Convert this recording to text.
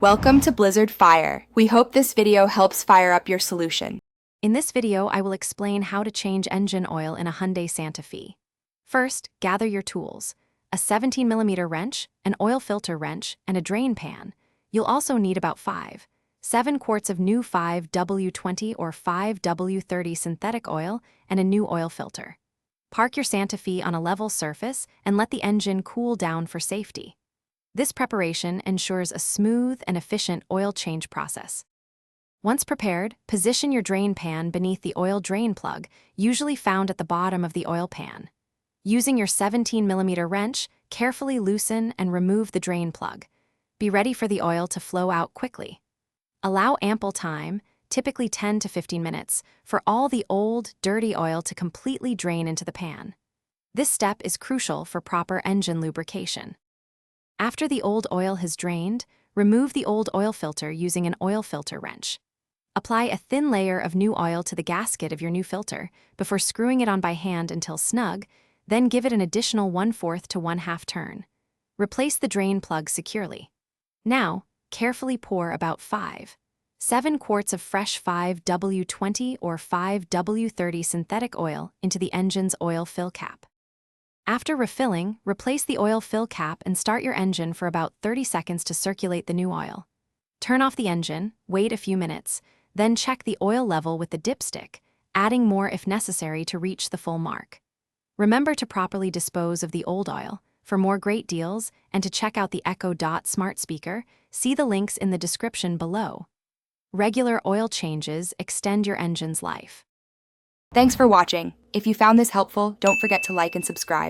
Welcome to Blizzard Fire. We hope this video helps fire up your solution. In this video, I will explain how to change engine oil in a Hyundai Santa Fe. First, gather your tools: a 17mm wrench, an oil filter wrench, and a drain pan. You'll also need about 7 quarts of new 5W20 or 5W30 synthetic oil and a new oil filter. Park your Santa Fe on a level surface and let the engine cool down for safety. This preparation ensures a smooth and efficient oil change process. Once prepared, position your drain pan beneath the oil drain plug, usually found at the bottom of the oil pan. Using your 17mm wrench, carefully loosen and remove the drain plug. Be ready for the oil to flow out quickly. Allow ample time, typically 10 to 15 minutes, for all the old, dirty oil to completely drain into the pan. This step is crucial for proper engine lubrication. After the old oil has drained, remove the old oil filter using an oil filter wrench. Apply a thin layer of new oil to the gasket of your new filter before screwing it on by hand until snug, then give it an additional 1/4 to 1/2 turn. Replace the drain plug securely. Now, carefully pour about 7 quarts of fresh 5W20 or 5W30 synthetic oil into the engine's oil fill cap. After refilling, replace the oil fill cap and start your engine for about 30 seconds to circulate the new oil. Turn off the engine, wait a few minutes, then check the oil level with the dipstick, adding more if necessary to reach the full mark. Remember to properly dispose of the old oil. For more great deals and to check out the Echo Dot smart speaker, see the links in the description below. Regular oil changes extend your engine's life. Thanks for watching. If you found this helpful, don't forget to like and subscribe.